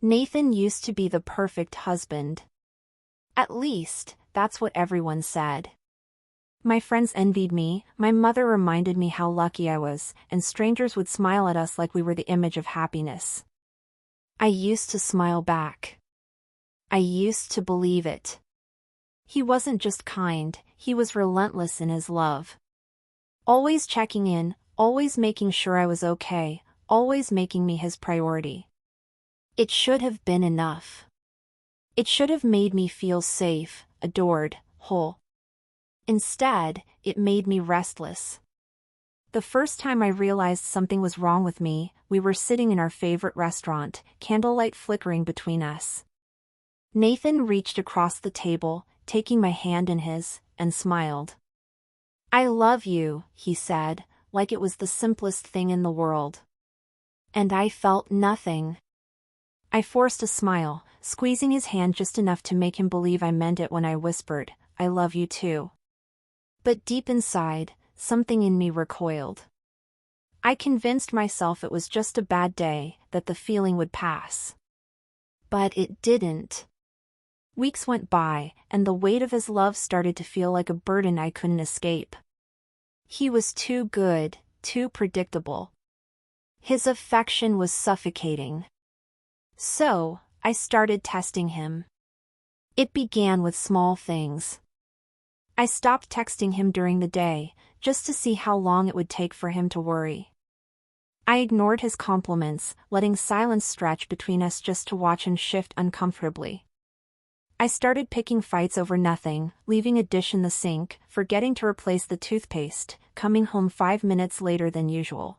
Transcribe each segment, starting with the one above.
Nathan used to be the perfect husband. At least, that's what everyone said. My friends envied me, my mother reminded me how lucky I was, and strangers would smile at us like we were the image of happiness. I used to smile back. I used to believe it. He wasn't just kind, he was relentless in his love. Always checking in, always making sure I was okay, always making me his priority. It should have been enough. It should have made me feel safe, adored, whole. Instead, it made me restless. The first time I realized something was wrong with me, we were sitting in our favorite restaurant, candlelight flickering between us. Nathan reached across the table, taking my hand in his, and smiled. "I love you," he said, like it was the simplest thing in the world. And I felt nothing. I forced a smile, squeezing his hand just enough to make him believe I meant it when I whispered, "I love you too." But deep inside, something in me recoiled. I convinced myself it was just a bad day, that the feeling would pass. But it didn't. Weeks went by, and the weight of his love started to feel like a burden I couldn't escape. He was too good, too predictable. His affection was suffocating. So, I started testing him. It began with small things. I stopped texting him during the day, just to see how long it would take for him to worry. I ignored his compliments, letting silence stretch between us just to watch him shift uncomfortably. I started picking fights over nothing, leaving a dish in the sink, forgetting to replace the toothpaste, coming home 5 minutes later than usual.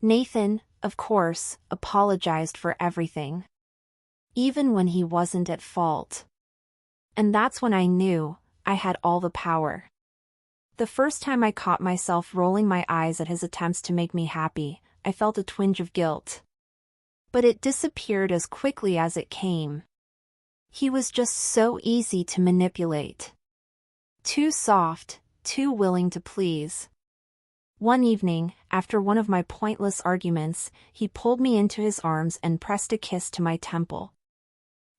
Nathan, of course, apologized for everything. Even when he wasn't at fault. And that's when I knew I had all the power. The first time I caught myself rolling my eyes at his attempts to make me happy, I felt a twinge of guilt. But it disappeared as quickly as it came. He was just so easy to manipulate. Too soft, too willing to please. One evening, after one of my pointless arguments, he pulled me into his arms and pressed a kiss to my temple.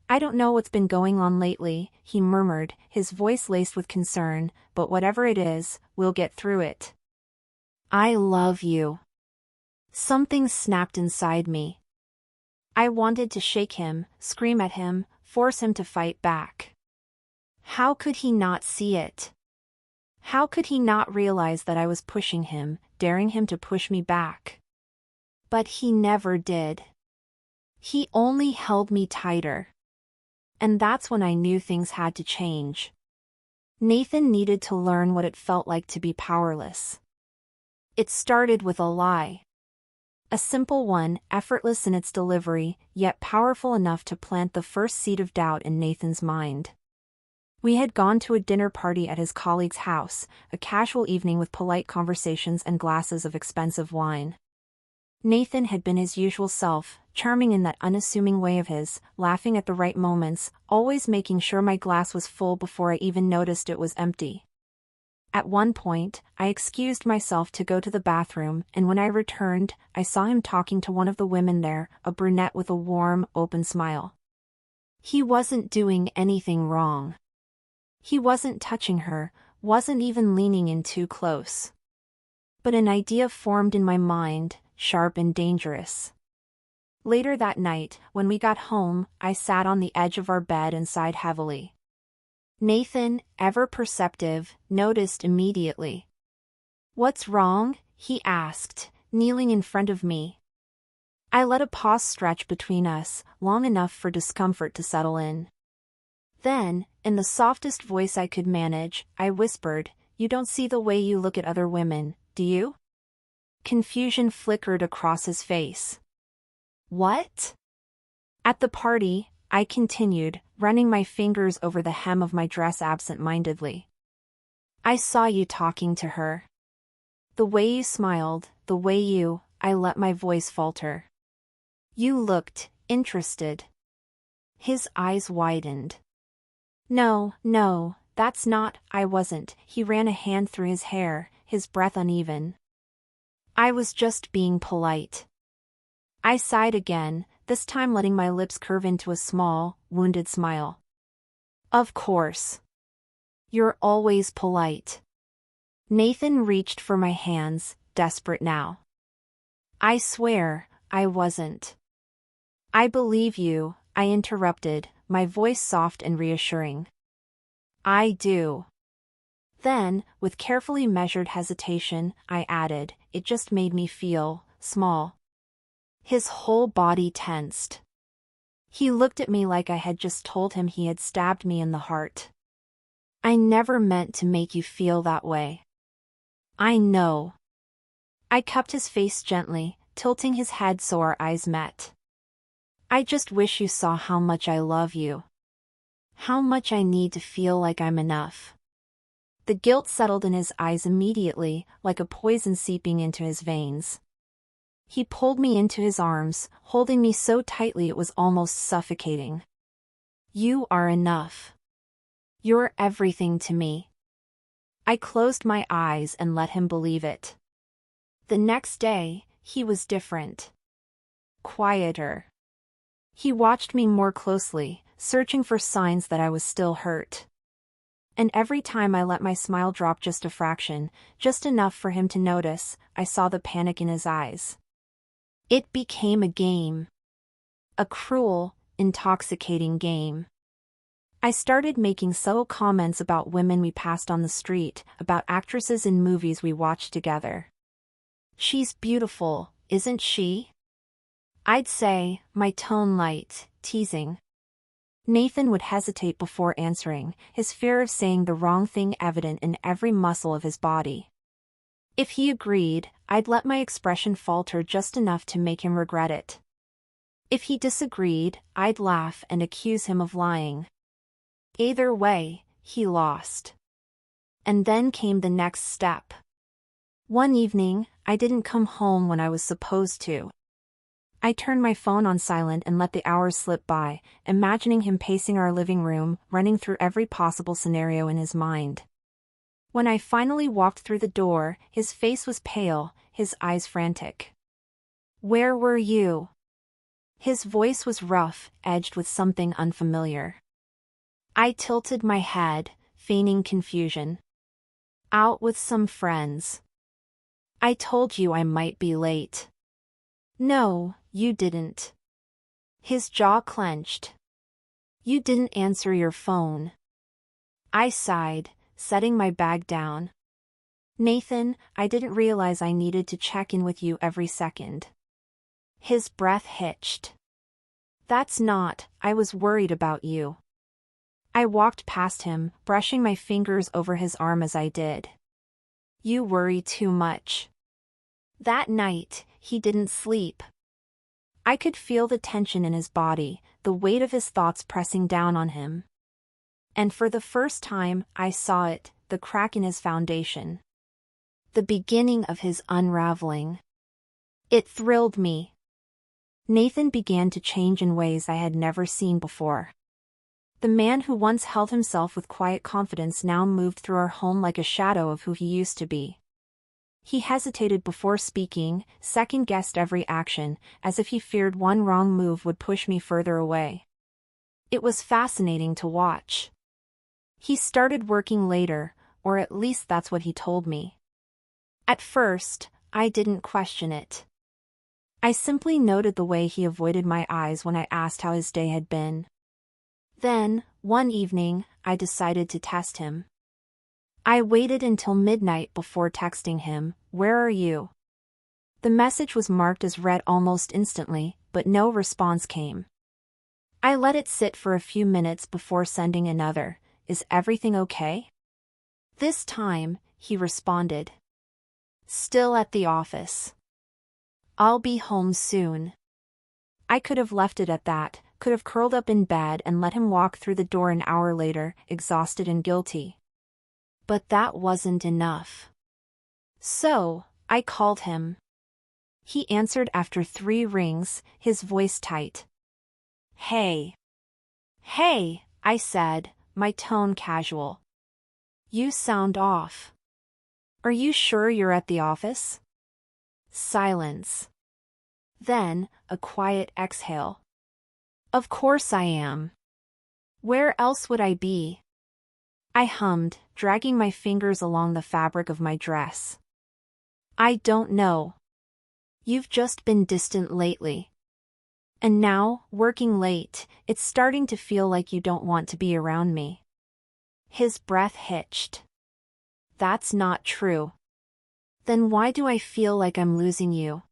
"I don't know what's been going on lately," he murmured, his voice laced with concern, "but whatever it is, we'll get through it." "I love you." Something snapped inside me. I wanted to shake him, scream at him, force him to fight back. How could he not see it? How could he not realize that I was pushing him, daring him to push me back? But he never did. He only held me tighter. And that's when I knew things had to change. Nathan needed to learn what it felt like to be powerless. It started with a lie. A simple one, effortless in its delivery, yet powerful enough to plant the first seed of doubt in Nathan's mind. We had gone to a dinner party at his colleague's house, a casual evening with polite conversations and glasses of expensive wine. Nathan had been his usual self, charming in that unassuming way of his, laughing at the right moments, always making sure my glass was full before I even noticed it was empty. At one point, I excused myself to go to the bathroom, and when I returned, I saw him talking to one of the women there, a brunette with a warm, open smile. He wasn't doing anything wrong. He wasn't touching her, wasn't even leaning in too close. But an idea formed in my mind, sharp and dangerous. Later that night, when we got home, I sat on the edge of our bed and sighed heavily. Nathan, ever perceptive, noticed immediately. "What's wrong?" he asked, kneeling in front of me. I let a pause stretch between us, long enough for discomfort to settle in. Then, in the softest voice I could manage, I whispered, "You don't see the way you look at other women, do you?" Confusion flickered across his face. "What?" At the party, I continued, running my fingers over the hem of my dress absent-mindedly. "I saw you talking to her. The way you smiled, the way you," I let my voice falter. "You looked interested." His eyes widened. No, that's not," I wasn't," he ran a hand through his hair, his breath uneven. "I was just being polite." I sighed again, this time letting my lips curve into a small, wounded smile. Of course. You're always polite. Nathan reached for my hands, desperate now. I swear, I wasn't. I believe you, I interrupted, my voice soft and reassuring. I do. Then, with carefully measured hesitation, I added, it just made me feel small. His whole body tensed. He looked at me like I had just told him he had stabbed me in the heart. I never meant to make you feel that way. I know. I cupped his face gently, tilting his head so our eyes met. I just wish you saw how much I love you. How much I need to feel like I'm enough. The guilt settled in his eyes immediately, like a poison seeping into his veins. He pulled me into his arms, holding me so tightly it was almost suffocating. You are enough. You're everything to me. I closed my eyes and let him believe it. The next day, he was different. Quieter. He watched me more closely, searching for signs that I was still hurt. And every time I let my smile drop just a fraction, just enough for him to notice, I saw the panic in his eyes. It became a game. A cruel, intoxicating game. I started making subtle comments about women we passed on the street, about actresses in movies we watched together. She's beautiful, isn't she? I'd say, my tone light, teasing. Nathan would hesitate before answering, his fear of saying the wrong thing evident in every muscle of his body. If he agreed, I'd let my expression falter just enough to make him regret it. If he disagreed, I'd laugh and accuse him of lying. Either way, he lost. And then came the next step. One evening, I didn't come home when I was supposed to. I turned my phone on silent and let the hours slip by, imagining him pacing our living room, running through every possible scenario in his mind. When I finally walked through the door, his face was pale, his eyes frantic. Where were you? His voice was rough, edged with something unfamiliar. I tilted my head, feigning confusion. Out with some friends. I told you I might be late. No, you didn't. His jaw clenched. You didn't answer your phone. I sighed, setting my bag down. Nathan, I didn't realize I needed to check in with you every second. His breath hitched. That's not, I was worried about you. I walked past him, brushing my fingers over his arm as I did. You worry too much. That night, he didn't sleep. I could feel the tension in his body, the weight of his thoughts pressing down on him. And for the first time, I saw it, the crack in his foundation. The beginning of his unraveling. It thrilled me. Nathan began to change in ways I had never seen before. The man who once held himself with quiet confidence now moved through our home like a shadow of who he used to be. He hesitated before speaking, second-guessed every action, as if he feared one wrong move would push me further away. It was fascinating to watch. He started working later, or at least that's what he told me. At first, I didn't question it. I simply noted the way he avoided my eyes when I asked how his day had been. Then, one evening, I decided to test him. I waited until midnight before texting him, "Where are you?" The message was marked as read almost instantly, but no response came. I let it sit for a few minutes before sending another, "Is everything okay?" This time, he responded. "Still at the office. I'll be home soon." I could have left it at that, could have curled up in bed and let him walk through the door an hour later, exhausted and guilty. But that wasn't enough. So, I called him. He answered after 3 rings, his voice tight. "Hey." "Hey," I said, my tone casual. "You sound off. Are you sure you're at the office?" Silence. Then, a quiet exhale. Of course I am. Where else would I be? I hummed, dragging my fingers along the fabric of my dress. I don't know. You've just been distant lately. And now, working late, it's starting to feel like you don't want to be around me. His breath hitched. That's not true. Then why do I feel like I'm losing you?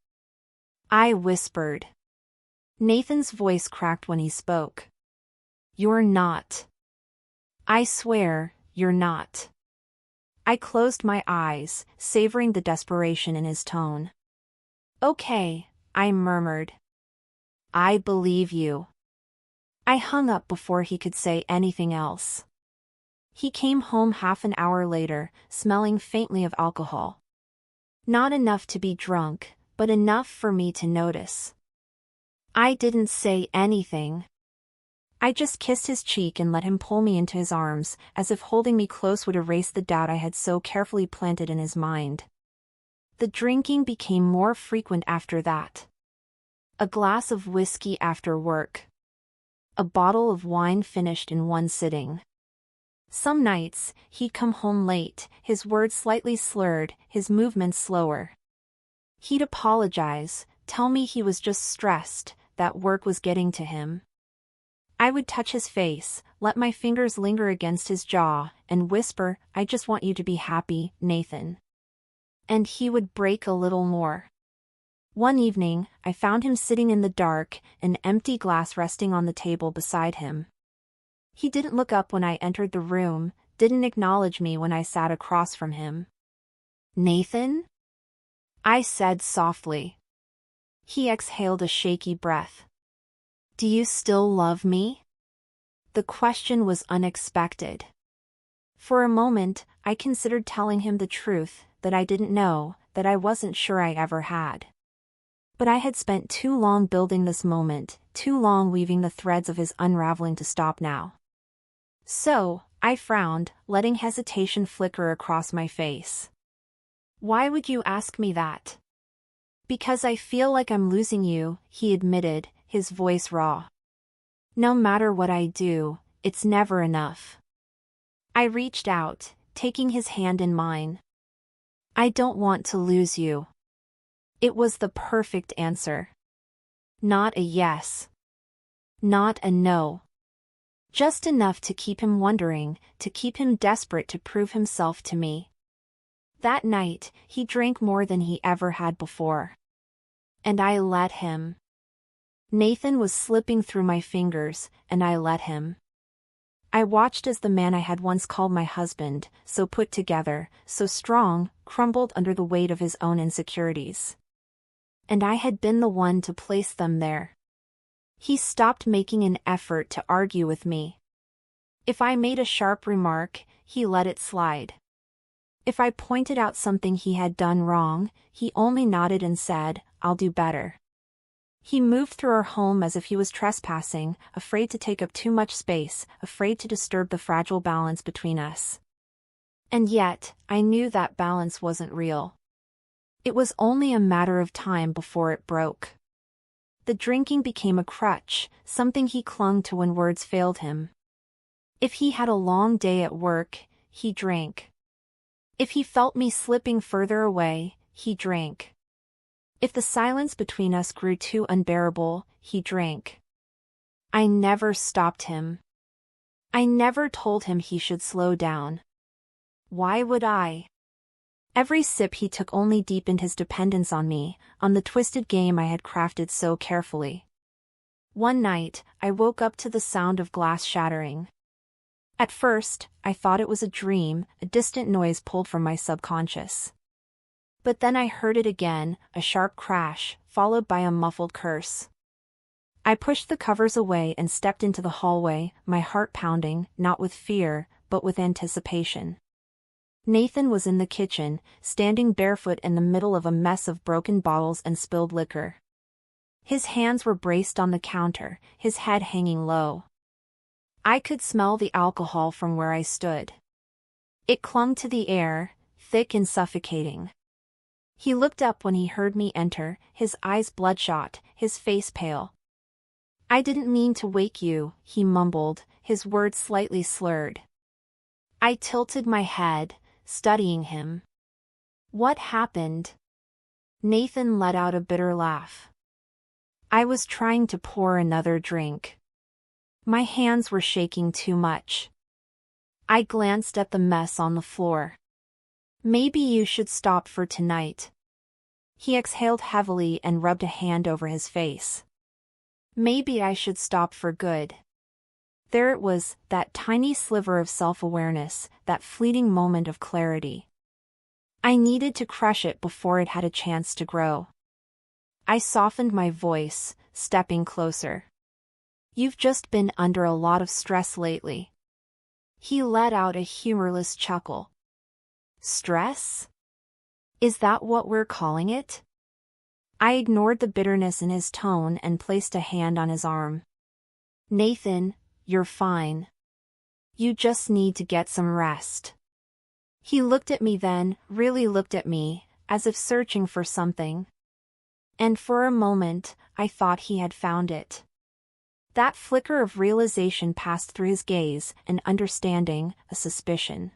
I whispered. Nathan's voice cracked when he spoke. You're not. I swear, you're not. I closed my eyes, savoring the desperation in his tone. Okay, I murmured. I believe you. I hung up before he could say anything else. He came home half an hour later, smelling faintly of alcohol. Not enough to be drunk, but enough for me to notice. I didn't say anything. I just kissed his cheek and let him pull me into his arms, as if holding me close would erase the doubt I had so carefully planted in his mind. The drinking became more frequent after that. A glass of whiskey after work. A bottle of wine finished in one sitting. Some nights, he'd come home late, his words slightly slurred, his movements slower. He'd apologize, tell me he was just stressed, that work was getting to him. I would touch his face, let my fingers linger against his jaw, and whisper, I just want you to be happy, Nathan. And he would break a little more. One evening, I found him sitting in the dark, an empty glass resting on the table beside him. He didn't look up when I entered the room, didn't acknowledge me when I sat across from him. Nathan? I said softly. He exhaled a shaky breath. Do you still love me? The question was unexpected. For a moment, I considered telling him the truth, that I didn't know, that I wasn't sure I ever had. But I had spent too long building this moment, too long weaving the threads of his unraveling to stop now. So, I frowned, letting hesitation flicker across my face. Why would you ask me that? Because I feel like I'm losing you, he admitted, his voice raw. No matter what I do, it's never enough. I reached out, taking his hand in mine. I don't want to lose you. It was the perfect answer. Not a yes. Not a no. Just enough to keep him wondering, to keep him desperate to prove himself to me. That night, he drank more than he ever had before. And I let him. Nathan was slipping through my fingers, and I let him. I watched as the man I had once called my husband, so put together, so strong, crumbled under the weight of his own insecurities. And I had been the one to place them there. He stopped making an effort to argue with me. If I made a sharp remark, he let it slide. If I pointed out something he had done wrong, he only nodded and said, I'll do better. He moved through our home as if he was trespassing, afraid to take up too much space, afraid to disturb the fragile balance between us. And yet, I knew that balance wasn't real. It was only a matter of time before it broke. The drinking became a crutch, something he clung to when words failed him. If he had a long day at work, he drank. If he felt me slipping further away, he drank. If the silence between us grew too unbearable, he drank. I never stopped him. I never told him he should slow down. Why would I? Every sip he took only deepened his dependence on me, on the twisted game I had crafted so carefully. One night, I woke up to the sound of glass shattering. At first, I thought it was a dream, a distant noise pulled from my subconscious. But then I heard it again, a sharp crash, followed by a muffled curse. I pushed the covers away and stepped into the hallway, my heart pounding, not with fear, but with anticipation. Nathan was in the kitchen, standing barefoot in the middle of a mess of broken bottles and spilled liquor. His hands were braced on the counter, his head hanging low. I could smell the alcohol from where I stood. It clung to the air, thick and suffocating. He looked up when he heard me enter, his eyes bloodshot, his face pale. I didn't mean to wake you, he mumbled, his words slightly slurred. I tilted my head, studying him. What happened? Nathan let out a bitter laugh. I was trying to pour another drink. My hands were shaking too much. I glanced at the mess on the floor. Maybe you should stop for tonight. He exhaled heavily and rubbed a hand over his face. Maybe I should stop for good. There it was, that tiny sliver of self-awareness, that fleeting moment of clarity. I needed to crush it before it had a chance to grow. I softened my voice, stepping closer. You've just been under a lot of stress lately. He let out a humorless chuckle. Stress? Is that what we're calling it? I ignored the bitterness in his tone and placed a hand on his arm. Nathan, you're fine. You just need to get some rest. He looked at me then, really looked at me, as if searching for something. And for a moment, I thought he had found it. That flicker of realization passed through his gaze, an understanding, a suspicion.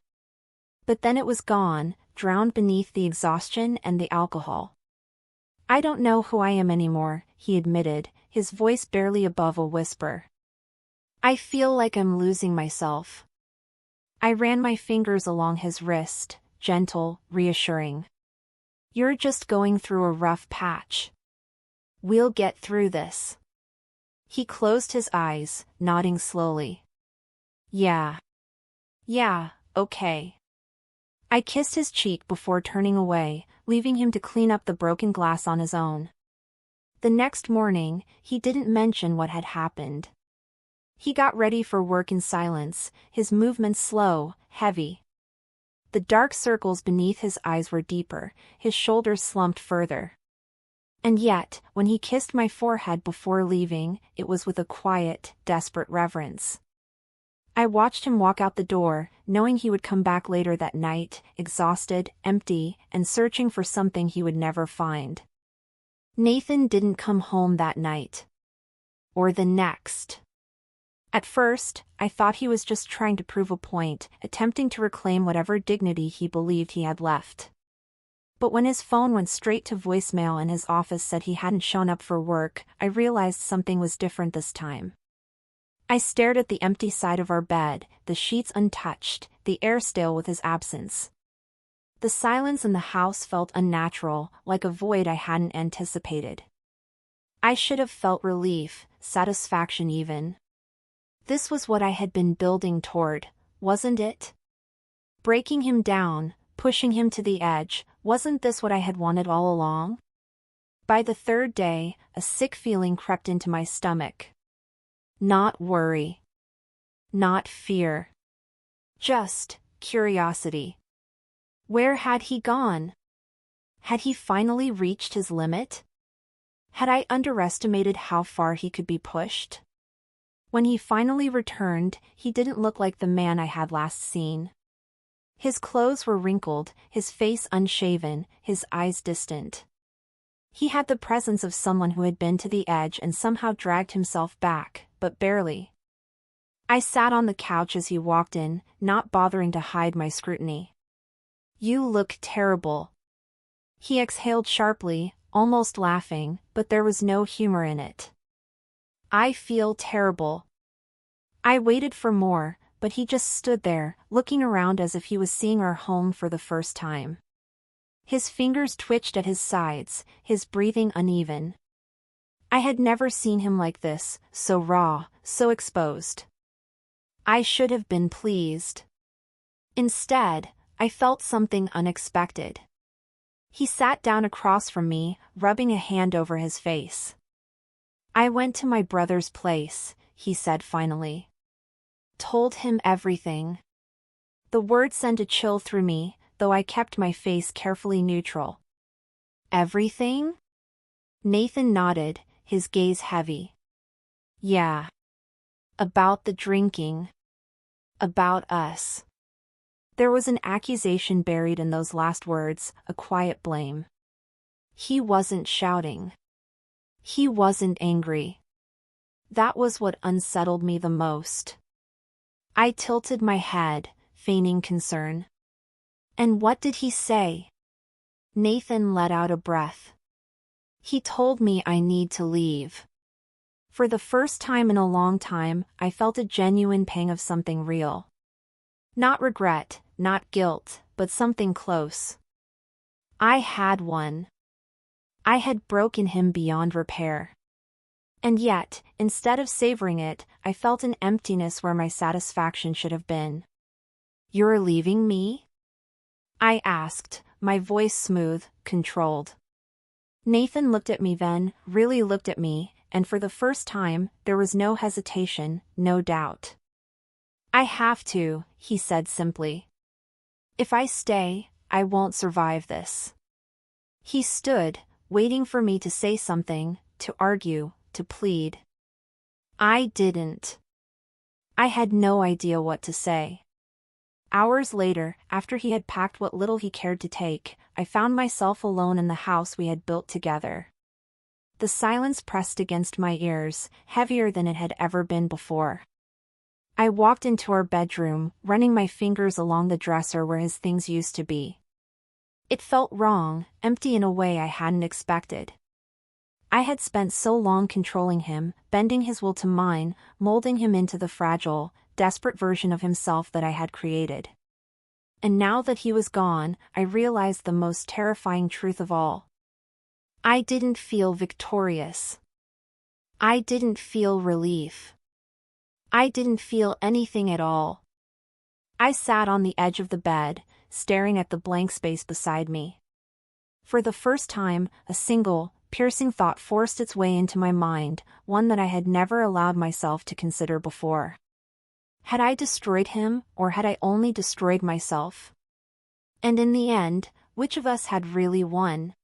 But then it was gone, drowned beneath the exhaustion and the alcohol. I don't know who I am anymore, he admitted, his voice barely above a whisper. I feel like I'm losing myself. I ran my fingers along his wrist, gentle, reassuring. You're just going through a rough patch. We'll get through this. He closed his eyes, nodding slowly. Yeah, okay. I kissed his cheek before turning away, leaving him to clean up the broken glass on his own. The next morning, he didn't mention what had happened. He got ready for work in silence, his movements slow, heavy. The dark circles beneath his eyes were deeper, his shoulders slumped further. And yet, when he kissed my forehead before leaving, it was with a quiet, desperate reverence. I watched him walk out the door, knowing he would come back later that night, exhausted, empty, and searching for something he would never find. Nathan didn't come home that night. Or the next. At first, I thought he was just trying to prove a point, attempting to reclaim whatever dignity he believed he had left. But when his phone went straight to voicemail and his office said he hadn't shown up for work, I realized something was different this time. I stared at the empty side of our bed, the sheets untouched, the air stale with his absence. The silence in the house felt unnatural, like a void I hadn't anticipated. I should have felt relief, satisfaction even. This was what I had been building toward, wasn't it? Breaking him down, pushing him to the edge, wasn't this what I had wanted all along? By the third day, a sick feeling crept into my stomach. Not worry. Not fear. Just curiosity. Where had he gone? Had he finally reached his limit? Had I underestimated how far he could be pushed? When he finally returned, he didn't look like the man I had last seen. His clothes were wrinkled, his face unshaven, his eyes distant. He had the presence of someone who had been to the edge and somehow dragged himself back, but barely. I sat on the couch as he walked in, not bothering to hide my scrutiny. You look terrible. He exhaled sharply, almost laughing, but there was no humor in it. I feel terrible. I waited for more, but he just stood there, looking around as if he was seeing our home for the first time. His fingers twitched at his sides, his breathing uneven. I had never seen him like this, so raw, so exposed. I should have been pleased. Instead, I felt something unexpected. He sat down across from me, rubbing a hand over his face. I went to my brother's place, he said finally. Told him everything. The word sent a chill through me, though I kept my face carefully neutral. Everything? Nathan nodded, his gaze heavy. Yeah. About the drinking. About us. There was an accusation buried in those last words, a quiet blame. He wasn't shouting. He wasn't angry. That was what unsettled me the most. I tilted my head, feigning concern. And what did he say? Nathan let out a breath. He told me I need to leave. For the first time in a long time, I felt a genuine pang of something real. Not regret, not guilt, but something close. I had one. I had broken him beyond repair. And yet, instead of savoring it, I felt an emptiness where my satisfaction should have been. "You're leaving me?" I asked, my voice smooth, controlled. Nathan looked at me then, really looked at me, and for the first time, there was no hesitation, no doubt. "I have to," he said simply. "If I stay, I won't survive this." He stood, waiting for me to say something, to argue, to plead. I didn't. I had no idea what to say. Hours later, after he had packed what little he cared to take, I found myself alone in the house we had built together. The silence pressed against my ears, heavier than it had ever been before. I walked into our bedroom, running my fingers along the dresser where his things used to be. It felt wrong, empty in a way I hadn't expected. I had spent so long controlling him, bending his will to mine, molding him into the fragile, desperate version of himself that I had created. And now that he was gone, I realized the most terrifying truth of all. I didn't feel victorious. I didn't feel relief. I didn't feel anything at all. I sat on the edge of the bed, staring at the blank space beside me. For the first time, a single, piercing thought forced its way into my mind, one that I had never allowed myself to consider before. Had I destroyed him, or had I only destroyed myself? And in the end, which of us had really won?